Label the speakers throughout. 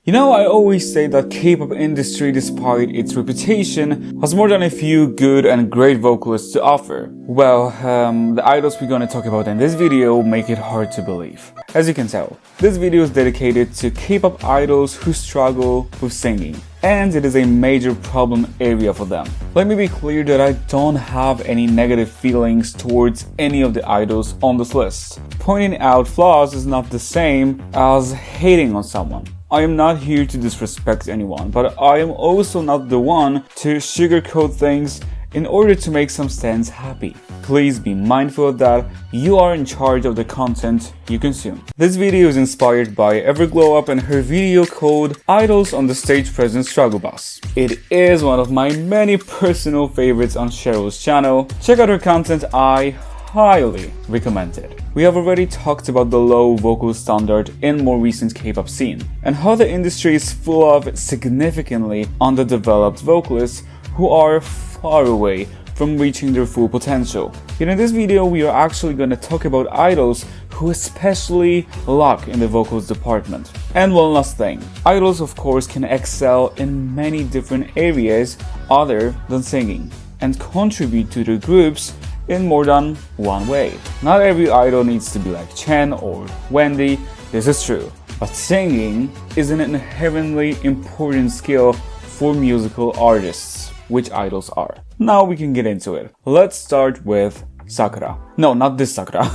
Speaker 1: You know, I always say that K-pop industry, despite its reputation, has more than a few good and great vocalists to offer. Well, the idols we're gonna talk about in this video make it hard to believe. As you can tell, this video is dedicated to K-pop idols who struggle with singing, and it is a major problem area for them. Let me be clear that I don't have any negative feelings towards any of the idols on this list. Pointing out flaws is not the same as hating on someone. I am not here to disrespect anyone, but I am also not the one to sugarcoat things in order to make some stands happy. Please be mindful that you are in charge of the content you consume. This video is inspired by Everglow and her video called Idols on the Stage Presence Struggle Bus. It is one of my many personal favorites on Cheryl's channel. Check out her content, I highly recommend it. We have already talked about the low vocal standard in more recent K-pop scene, and how the industry is full of significantly underdeveloped vocalists who are far away from reaching their full potential. Yet in this video we are actually going to talk about idols who especially lack in the vocals department. And one last thing, idols of course can excel in many different areas other than singing, and contribute to the groups in more than one way. Not every idol needs to be like Chen or Wendy, this is true, but singing is an inherently important skill for musical artists, which idols are. Now we can get into it. Let's start with Sakura. No, not this Sakura.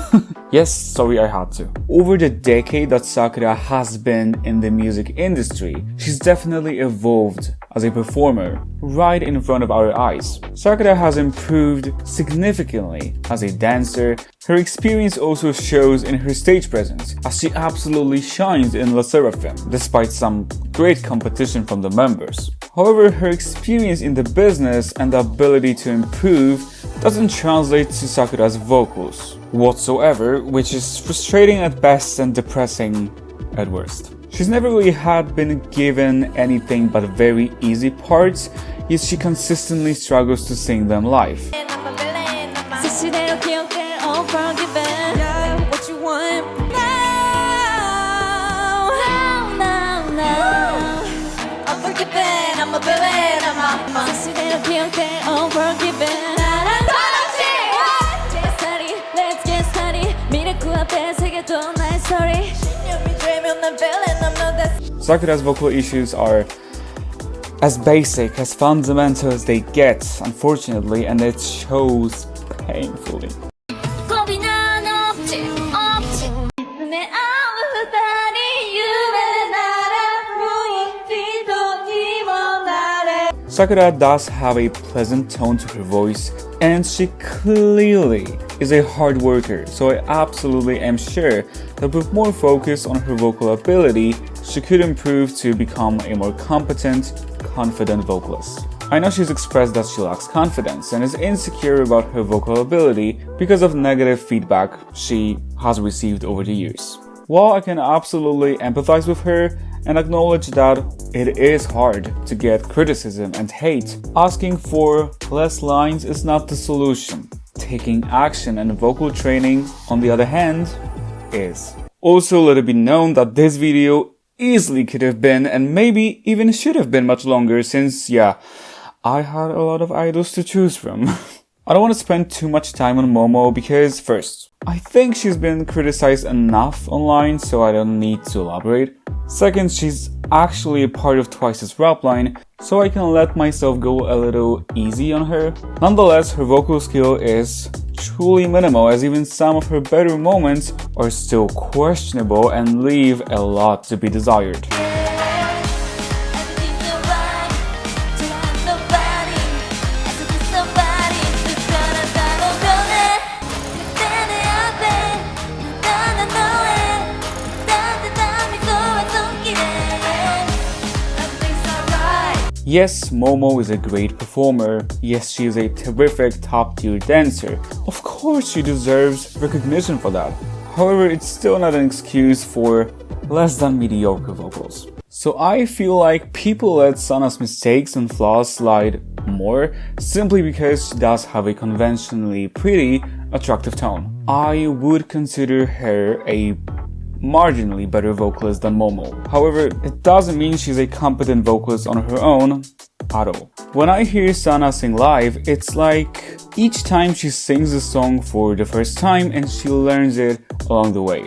Speaker 1: Yes, sorry, I had to. Over the decade that Sakura has been in the music industry, she's definitely evolved as a performer right in front of our eyes. Sakura has improved significantly as a dancer. Her experience also shows in her stage presence, as she absolutely shines in the Sserafim, despite some great competition from the members. However, her experience in the business and the ability to improve doesn't translate to Sakura's vocals whatsoever, which is frustrating at best and depressing at worst. She's never really been given anything but very easy parts, yet she consistently struggles to sing them live. Sakura's vocal issues are as basic, as fundamental as they get, unfortunately, and it shows painfully. Sakura does have a pleasant tone to her voice, and she clearly is a hard worker, so I absolutely am sure that with more focus on her vocal ability, she could improve to become a more competent, confident vocalist. I know she's expressed that she lacks confidence and is insecure about her vocal ability because of negative feedback she has received over the years. While I can absolutely empathize with her and acknowledge that it is hard to get criticism and hate, asking for less lines is not the solution. Taking action and vocal training, on the other hand, is. Also, let it be known that this video easily could have been, and maybe even should have been, much longer, since, yeah, I had a lot of idols to choose from. I don't want to spend too much time on Momo because, first, I think she's been criticized enough online, so I don't need to elaborate. Second, she's actually a part of Twice's rap line, so I can let myself go a little easy on her. Nonetheless, her vocal skill is truly minimal, as even some of her better moments are still questionable and leave a lot to be desired. Yes, Momo is a great performer. Yes, she is a terrific top-tier dancer. Of course, she deserves recognition for that. However, it's still not an excuse for less than mediocre vocals. So I feel like people let Sana's mistakes and flaws slide more simply because she does have a conventionally pretty, attractive tone. I would consider her a marginally better vocalist than Momo. However, it doesn't mean she's a competent vocalist on her own at all. When I hear Sana sing live, it's like each time she sings a song for the first time and she learns it along the way.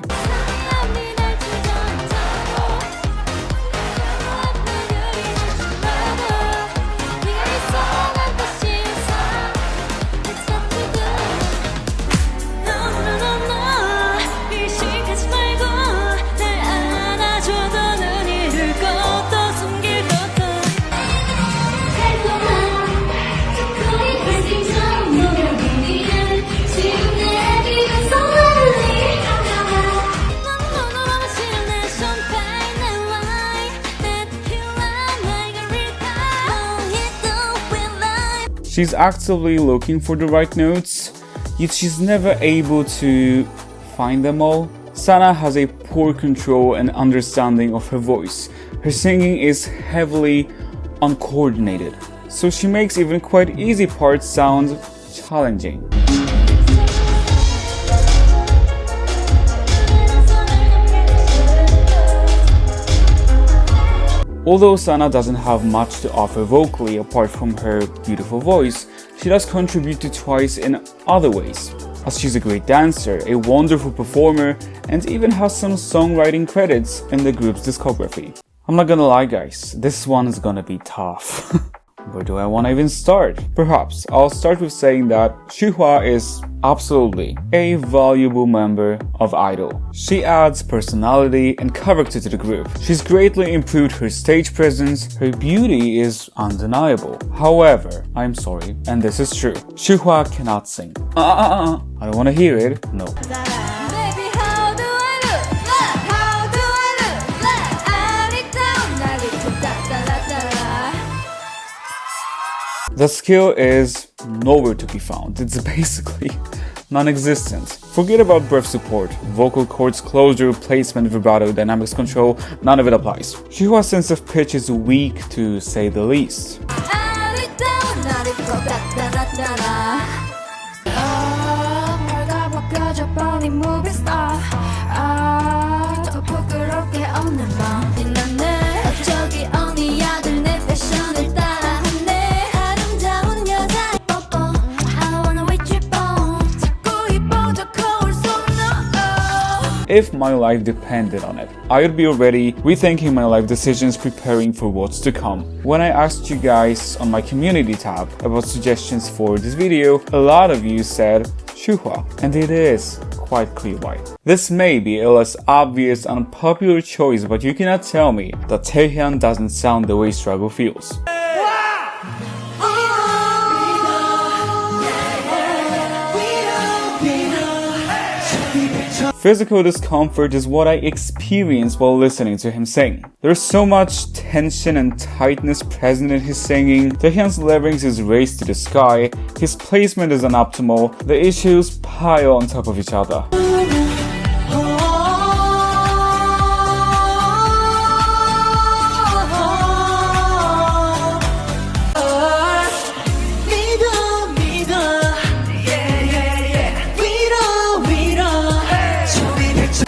Speaker 1: She's actively looking for the right notes, yet she's never able to find them all. Sana has a poor control and understanding of her voice. Her singing is heavily uncoordinated, so she makes even quite easy parts sound challenging. Although Sana doesn't have much to offer vocally apart from her beautiful voice, she does contribute to TWICE in other ways, as she's a great dancer, a wonderful performer, and even has some songwriting credits in the group's discography. I'm not gonna lie guys, this one is gonna be tough. Where do I want to even start? Perhaps I'll start with saying that Shuhua is absolutely a valuable member of Idol. She adds personality and character to the group. She's greatly improved her stage presence, her beauty is undeniable. However, I'm sorry, and this is true, Shuhua cannot sing. I don't want to hear it, no. The skill is nowhere to be found. It's basically non-existent. Forget about breath support, vocal cords closure, placement, vibrato, dynamics control, none of it applies. Shuhua's sense of pitch is weak to say the least. If my life depended on it, I would be already rethinking my life decisions, preparing for what's to come. When I asked you guys on my community tab about suggestions for this video, a lot of you said Shuhua, and it is quite clear why. This may be a less obvious and unpopular choice, but you cannot tell me that taehyun doesn't sound the way struggle feels. Physical discomfort is what I experience while listening to him sing. There's so much tension and tightness present in his singing. Taehyun's larynx is raised to the sky, his placement is unoptimal, the issues pile on top of each other.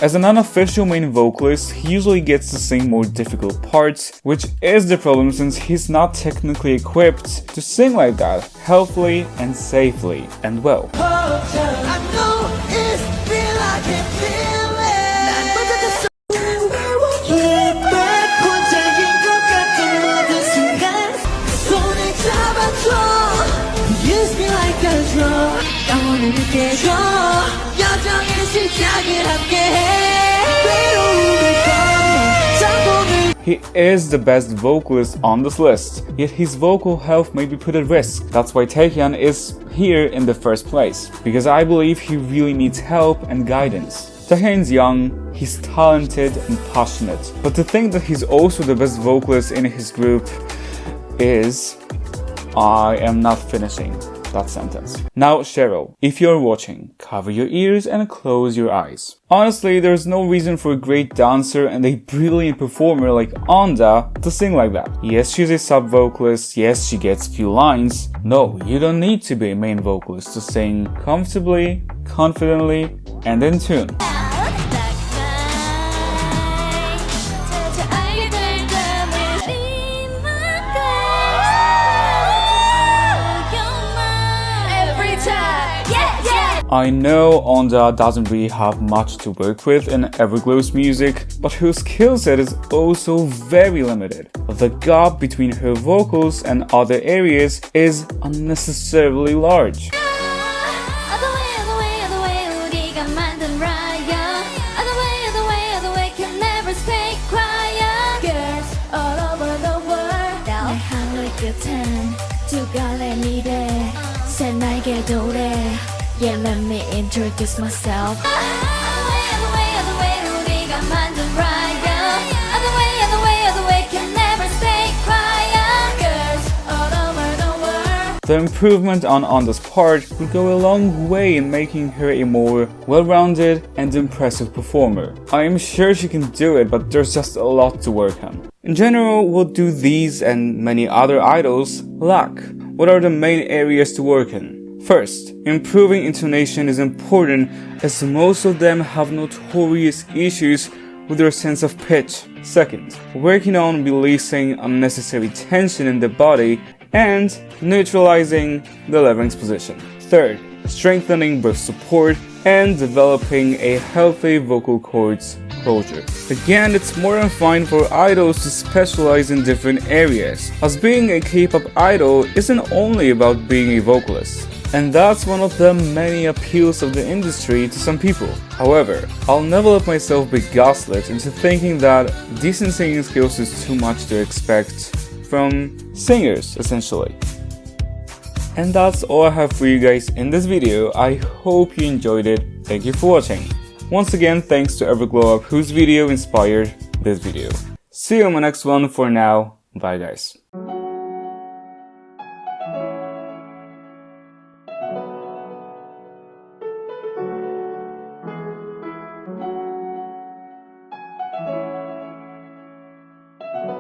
Speaker 1: As an unofficial main vocalist, he usually gets to sing more difficult parts, which is the problem since he's not technically equipped to sing like that, healthily and safely and well. He is the best vocalist on this list, yet his vocal health may be put at risk. That's why Taehyun is here in the first place, because I believe he really needs help and guidance. Taehyun's young, he's talented and passionate, but to think that he's also the best vocalist in his group is... I am not finishing that sentence. Now, Cheryl, if you're watching, cover your ears and close your eyes. Honestly, there's no reason for a great dancer and a brilliant performer like Onda to sing like that. Yes, she's a sub-vocalist, yes, she gets few lines. No, you don't need to be a main vocalist to sing comfortably, confidently, and in tune. I know Onda doesn't really have much to work with in Everglow's music, but her skill set is also very limited. The gap between her vocals and other areas is unnecessarily large.
Speaker 2: Yeah, let me introduce myself.
Speaker 1: The improvement on Onda's part will go a long way in making her a more well-rounded and impressive performer. I am sure she can do it, but there's just a lot to work on. In general, what do these and many other idols lack? What are the main areas to work in? First, improving intonation is important as most of them have notorious issues with their sense of pitch. Second, working on releasing unnecessary tension in the body and neutralizing the larynx position. Third, strengthening breath support and developing a healthy vocal cords closure. Again, it's more than fine for idols to specialize in different areas, as being a K-pop idol isn't only about being a vocalist. And that's one of the many appeals of the industry to some people. However, I'll never let myself be gaslit into thinking that decent singing skills is too much to expect from singers, essentially. And that's all I have for you guys in this video. I hope you enjoyed it. Thank you for watching. Once again, thanks to Everglow whose video inspired this video. See you on my next one. For now, bye guys.